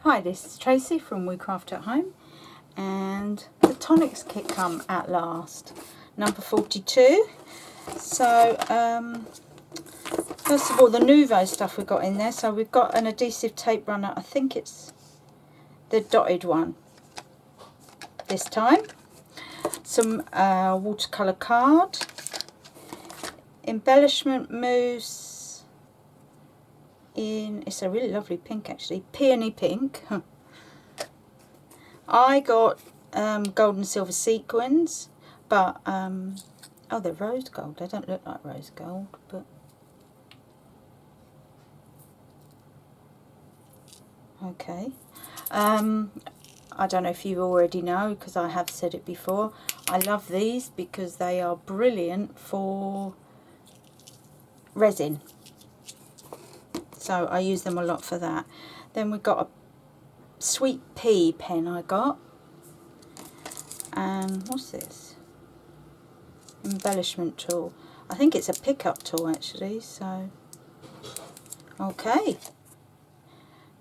Hi, this is Tracy from We Craft at Home, and the Tonics kit come at last, number 42. So first of all, the Nouveau stuff we got in there. So we've got an adhesive tape runner. I think it's the dotted one this time. Some watercolour card, embellishment mousse in, it's a really lovely pink actually, peony pink. I got gold and silver sequins, but oh, they're rose gold. They don't look like rose gold, but okay. I don't know if you already know, because I have said it before, I love these because they are brilliant for resin. So I use them a lot for that. Then we've got a sweet pea pen I got. And what's this? Embellishment tool. I think it's a pickup tool actually, so okay.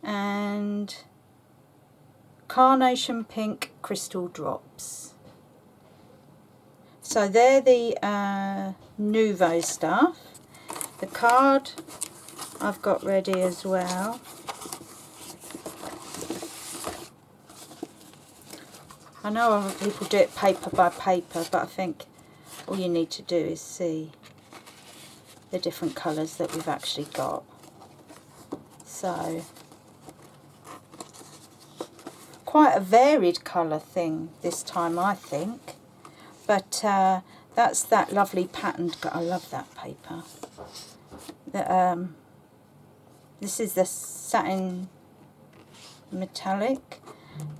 And carnation pink crystal drops. So they're the Nouveau stuff. The card I've got ready as well. I know other people do it paper by paper, but I think all you need to do is see the different colours that we've actually got. So quite a varied colour thing this time, I think. But that's that lovely patterned. I love that paper. This is the satin metallic,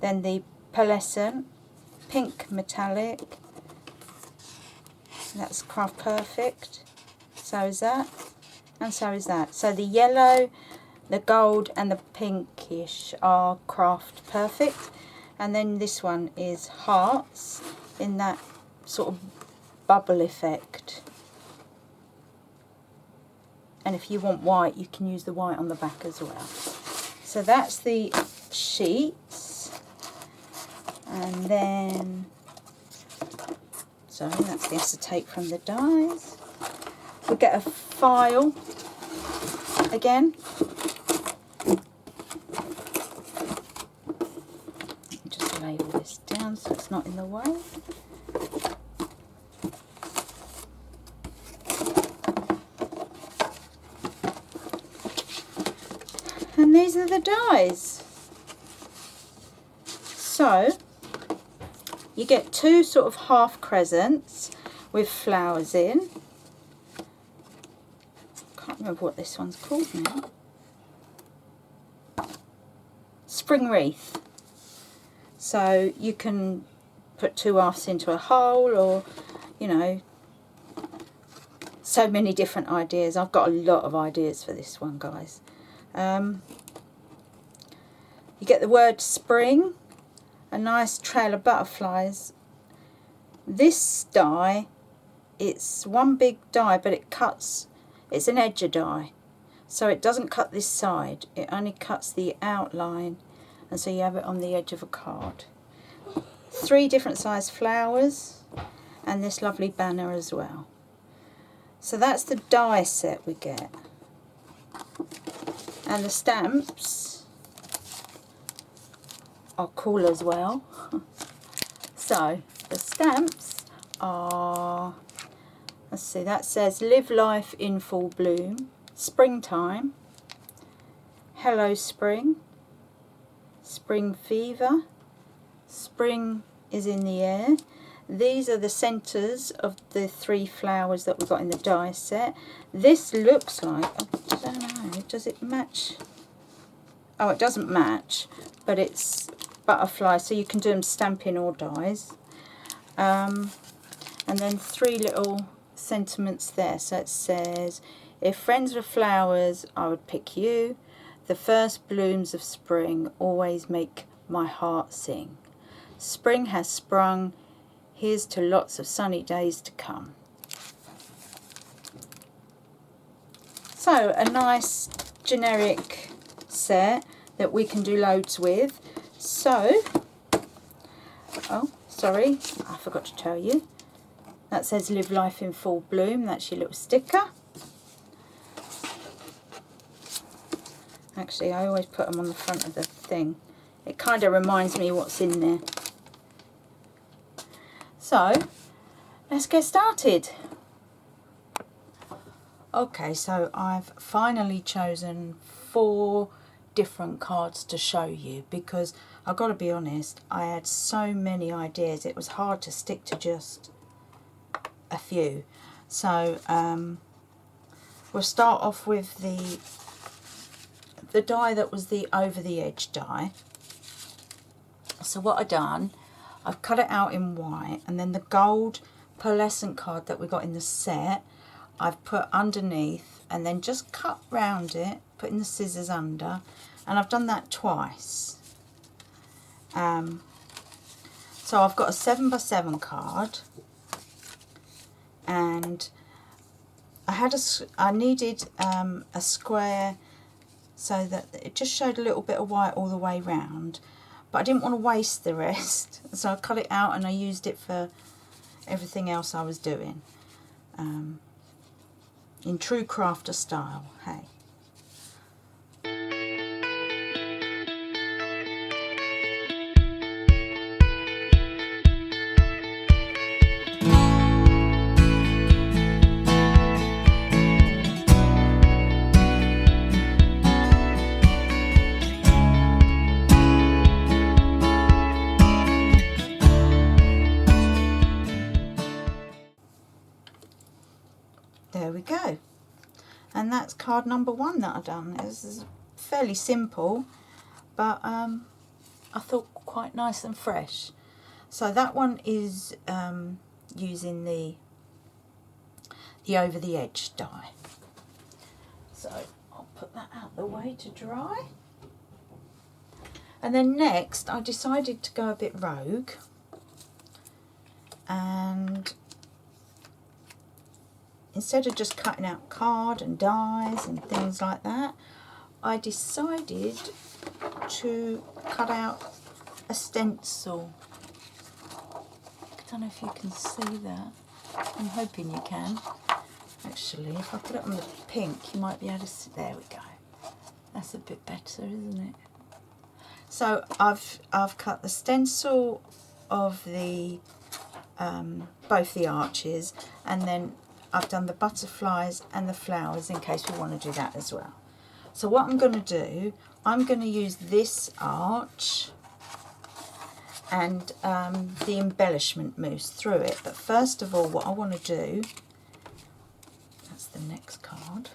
then the pearlescent pink metallic. That's Craft Perfect. So is that, and so is that. So the yellow, the gold, and the pinkish are Craft Perfect, and then this one is hearts in that sort of bubble effect. And if you want white, you can use the white on the back as well. So that's the sheets. And then, sorry, that's the acetate from the dies. We get a file again. Just lay all this down so it's not in the way. And these are the dies. So you get two sort of half crescents with flowers in. Can't remember what this one's called now. Spring wreath. So you can put two halves into a whole, or you know, so many different ideas. I've got a lot of ideas for this one, guys. You get the word spring, a nice trail of butterflies. This die, it's one big die, but it cuts, it's an edger die, so it doesn't cut this side, it only cuts the outline, and so you have it on the edge of a card. 3 different size flowers, and this lovely banner as well. So that's the die set we get. And the stamps are cool as well. So the stamps are, let's see, that says live life in full bloom, springtime, hello spring, spring fever, spring is in the air. These are the centres of the 3 flowers that we've got in the die set. This looks like, I don't know, does it match? Oh, it doesn't match, but it's butterfly, so you can do them stamping or dies. And then 3 little sentiments there. So it says, if friends were flowers, I would pick you. The first blooms of spring always make my heart sing. Spring has sprung. Here's to lots of sunny days to come. So a nice generic set. that we can do loads with. So, oh, sorry, I forgot to tell you. That says Live Life in Full Bloom. That's your little sticker. Actually, I always put them on the front of the thing. It kind of reminds me what's in there. So, let's get started. Okay, so I've finally chosen 4 different cards to show you, because I've got to be honest, I had so many ideas. It was hard to stick to just a few. So we'll start off with the die that was the over the edge die. So what I've done, I've cut it out in white, and then the gold pearlescent card that we got in the set I've put underneath, and then just cut round it, putting the scissors under, and I've done that twice. So I've got a 7x7 card, and I needed a square so that it just showed a little bit of white all the way round, but I didn't want to waste the rest, so I cut it out and I used it for everything else I was doing. In true crafter style, hey. There we go. And that's card number 1 that I've done. This is fairly simple, but I thought quite nice and fresh. So that one is using the over the edge die. So I'll put that out the way to dry. And then next I decided to go a bit rogue, and instead of just cutting out card and dies and things like that, I decided to cut out a stencil. I don't know if you can see that. I'm hoping you can. Actually, if I put it on the pink, you might be able to see. There we go. That's a bit better, isn't it? So I've cut the stencil of the both the arches, and then I've done the butterflies and the flowers in case we want to do that as well. So what I'm going to do, I'm going to use this arch and the embellishment mousse through it. But first of all, what I want to do, that's the next card.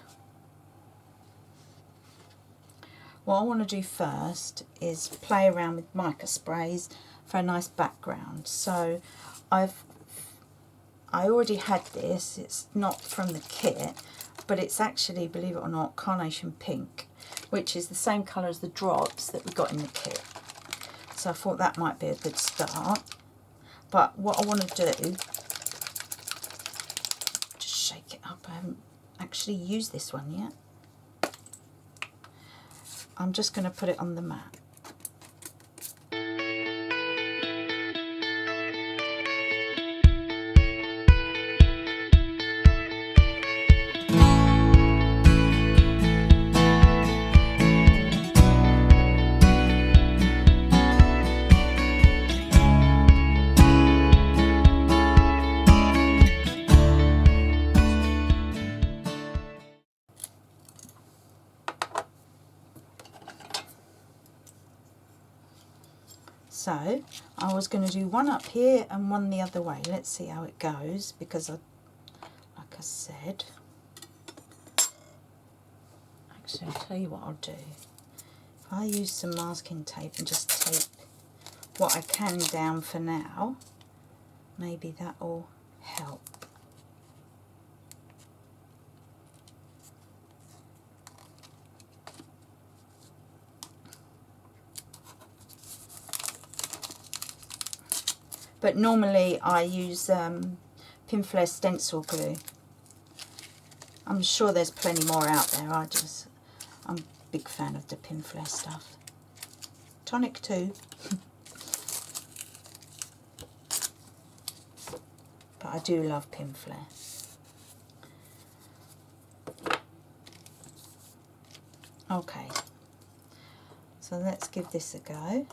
What I want to do first is play around with mica sprays for a nice background. So I already had this. It's not from the kit, but it's actually, believe it or not, carnation pink, which is the same colour as the drops that we got in the kit. So I thought that might be a good start. But what I want to do, just shake it up. I haven't actually used this one yet. I'm just going to put it on the mat. So I was going to do one up here and one the other way. Let's see how it goes, because like I said, actually I'll tell you what I'll do. If I use some masking tape and just tape what I can down for now, maybe that will help. But normally I use Pinflair stencil glue. I'm sure there's plenty more out there. I'm a big fan of the Pinflair stuff. Tonic too. But I do love pin flare. Okay, so let's give this a go.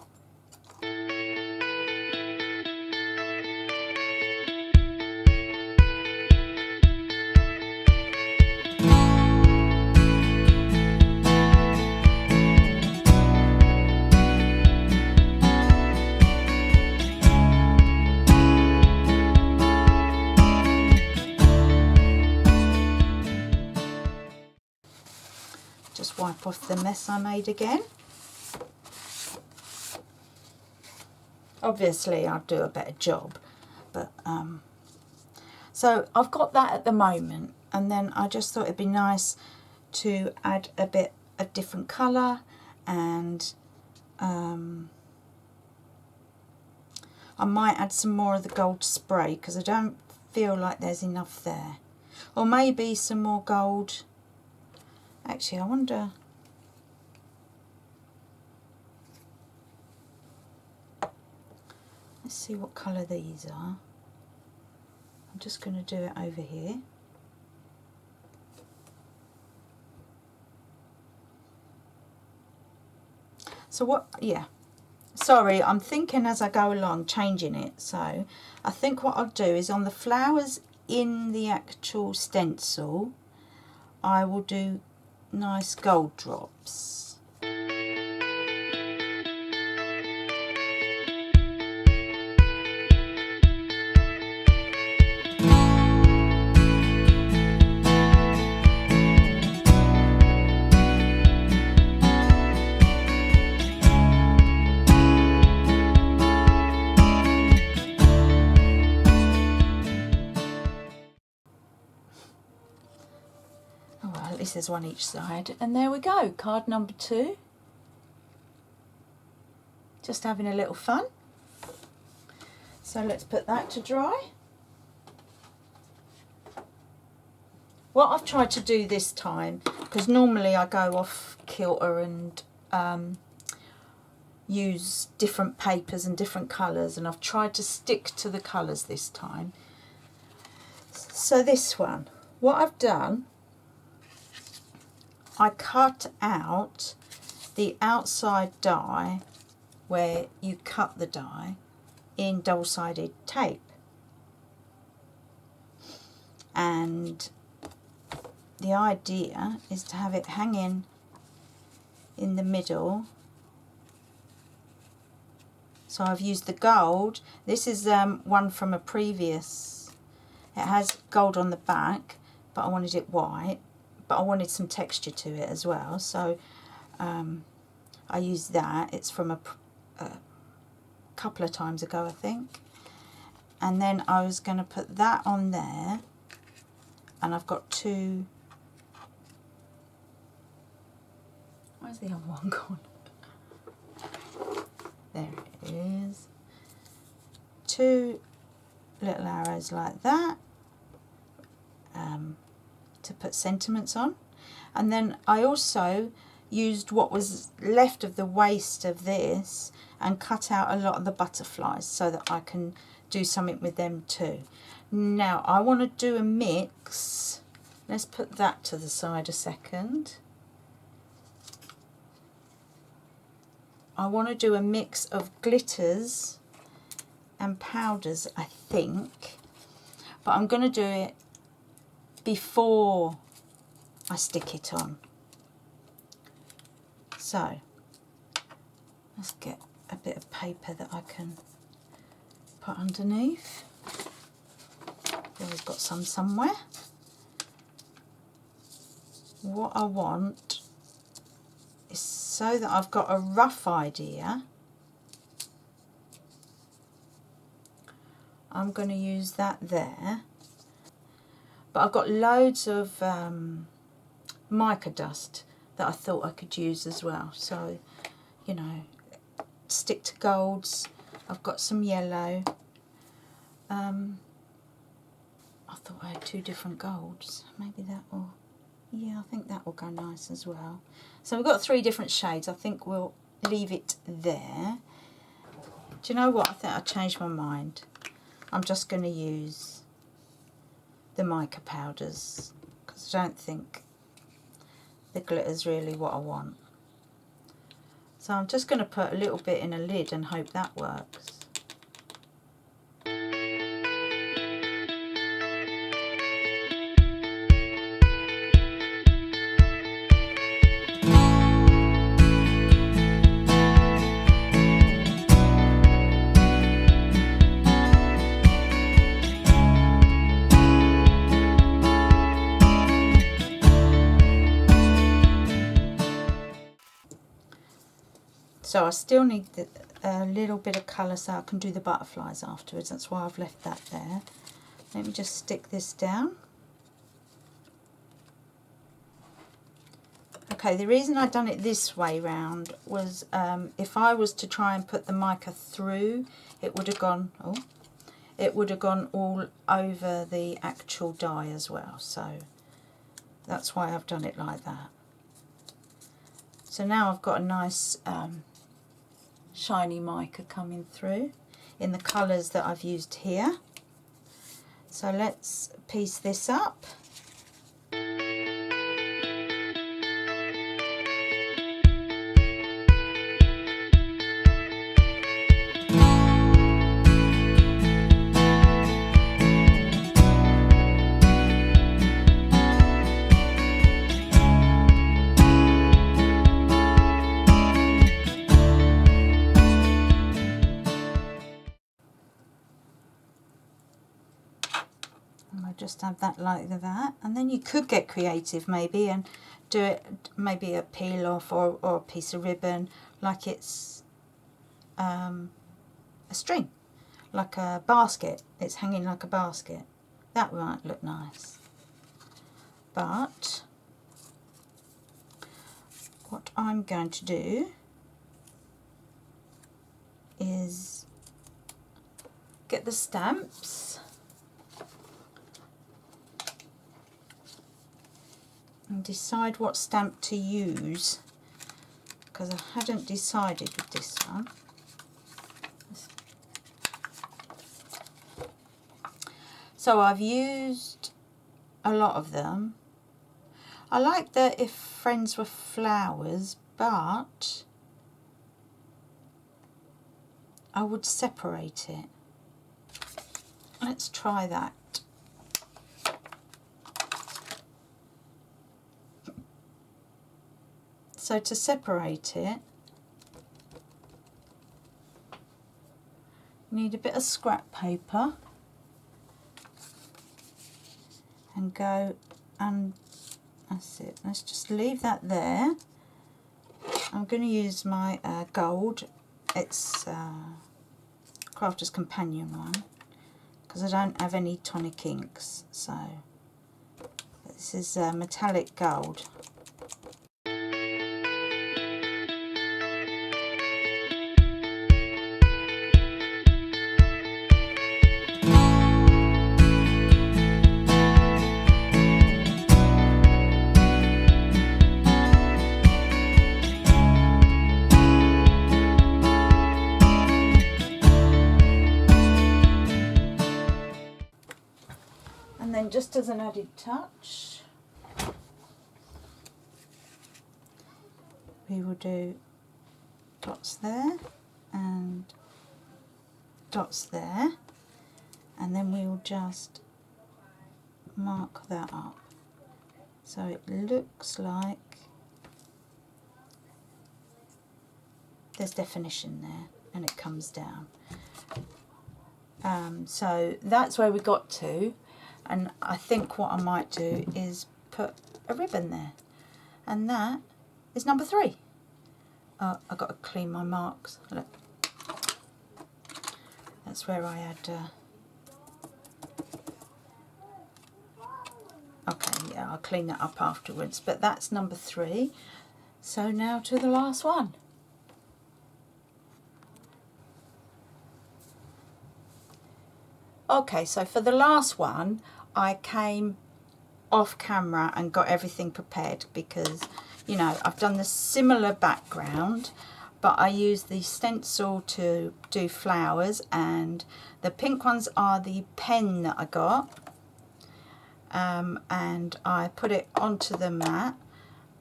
Just wipe off the mess I made again. Obviously I'll do a better job, but so I've got that at the moment, and then I just thought it'd be nice to add a bit of different colour, and I might add some more of the gold spray because I don't feel like there's enough there, or maybe some more gold. Actually, I wonder, let's see what colour these are. I'm just going to do it over here. So what, yeah, sorry, I'm thinking as I go along, changing it. So I think what I'll do is on the flowers in the actual stencil, I will do nice gold drops. This is one each side, and there we go, card number 2. Just having a little fun. So let's put that to dry. What I've tried to do this time, because normally I go off kilter and use different papers and different colours, and I've tried to stick to the colours this time. So this one, what I've done, I cut out the outside die where you cut the die in double-sided tape, and the idea is to have it hanging in the middle. So I've used the gold. This is one from a previous, it has gold on the back, but I wanted it white. But I wanted some texture to it as well, so I used that. It's from a couple of times ago, I think. And then I was going to put that on there, and I've got 2. Where's the other one gone? There it is. 2 little arrows like that. To put sentiments on, and then I also used what was left of the waste of this and cut out a lot of the butterflies so that I can do something with them too. Now I want to do a mix. Let's put that to the side a second. I want to do a mix of glitters and powders, I think, but I'm going to do it before I stick it on. So let's get a bit of paper that I can put underneath. We've got some somewhere. What I want is, so that I've got a rough idea, I'm going to use that there. But I've got loads of mica dust that I thought I could use as well. So, you know, stick to golds. I've got some yellow. I thought I had 2 different golds. Maybe that will, yeah, I think that will go nice as well. So we've got 3 different shades. I think we'll leave it there. Do you know what? I think I changed my mind. I'm just going to use the Mica Powders because I don't think the glitter's really what I want. So I'm just going to put a little bit in a lid and hope that works. So I still need a little bit of colour so I can do the butterflies afterwards. That's why I've left that there. Let me just stick this down. Okay, the reason I've done it this way round was if I was to try and put the mica through, it would have gone, all over the actual die as well. So that's why I've done it like that. So now I've got a nice shiny mica coming through in the colours that I've used here. So let's piece this up. Just have that like that, and then you could get creative maybe and do it maybe a peel off or a piece of ribbon like it's a string, like a basket. It's hanging like a basket. That might look nice. But what I'm going to do is get the stamps and decide what stamp to use, because I hadn't decided with this one. So I've used a lot of them. I like that if friends were flowers, but I would separate it. Let's try that. So to separate it, you need a bit of scrap paper and go, and that's it. Let's just leave that there. I'm going to use my gold. It's Crafter's Companion one because I don't have any tonic inks. So this is metallic gold. And then just as an added touch, we will do dots there and dots there, and then we will just mark that up so it looks like there's definition there and it comes down. So that's where we got to. And I think what I might do is put a ribbon there. And that is number 3. I've got to clean my marks. Look. That's where I had... okay, yeah, I'll clean that up afterwards. But that's number 3. So now to the last one. Okay, so for the last one, I came off camera and got everything prepared because, you know, I've done the similar background. but I use the stencil to do flowers, and the pink ones are the pen that I got, and I put it onto the mat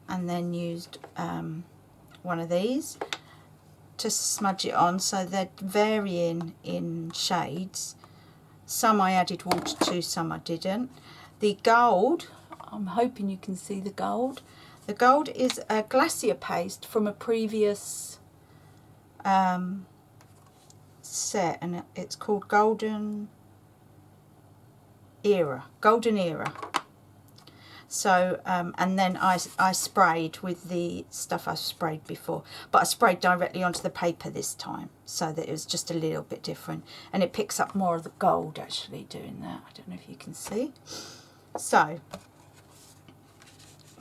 and then used one of these to smudge it on, so they're varying in shades. Some I added water to, some I didn't. The gold, I'm hoping you can see the gold. The gold is a glacier paste from a previous set, and it's called Golden Era. So and then I sprayed with the stuff I sprayed before, but I sprayed directly onto the paper this time, so that it was just a little bit different, and it picks up more of the gold actually doing that. I don't know if you can see. So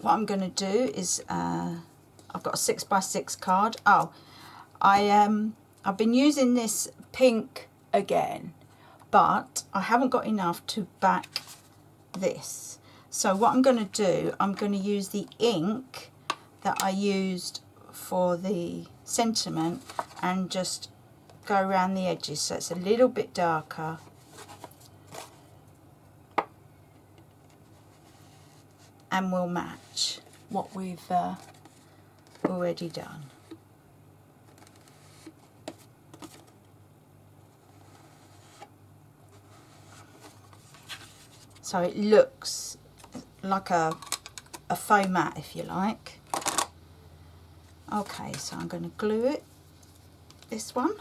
what I'm going to do is I've got a 6x6 card. Oh, I've been using this pink again, but I haven't got enough to back this. So what I'm going to do, I'm going to use the ink that I used for the sentiment and just go around the edges so it's a little bit darker. And will match what we've already done. So it looks like a faux mat, if you like. Okay, so I'm going to glue it, this one.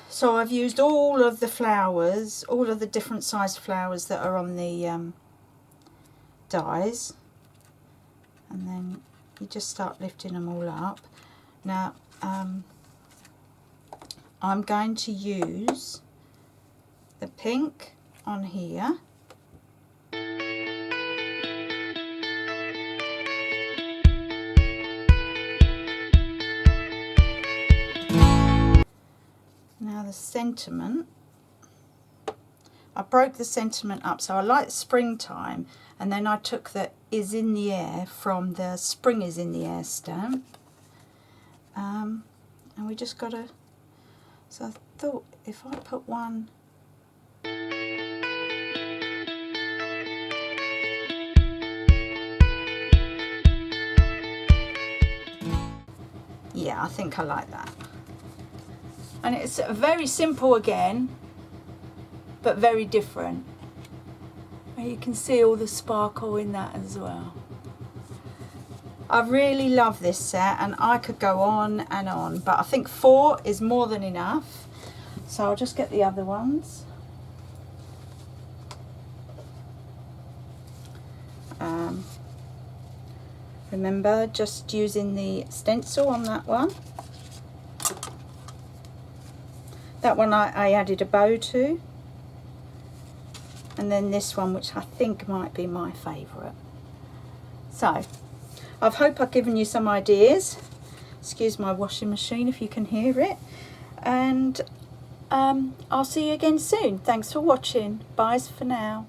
So I've used all of the flowers, all of the different sized flowers that are on the dies, and then you just start lifting them all up. Now I'm going to use the pink on here. Now the sentiment, I broke the sentiment up, so I like springtime, and then I took the Is in the Air from the Spring is in the Air stamp, and we just got to, so I thought if I put one, yeah, I think I like that. And it's very simple again, but very different. And you can see all the sparkle in that as well. I really love this set, and I could go on and on, but I think 4 is more than enough. So I'll just get the other ones. Remember, just using the stencil on that one. That one I added a bow to, and then this one, which I think might be my favourite. So I hope I've given you some ideas. Excuse my washing machine if you can hear it, and I'll see you again soon. Thanks for watching. Bye for now.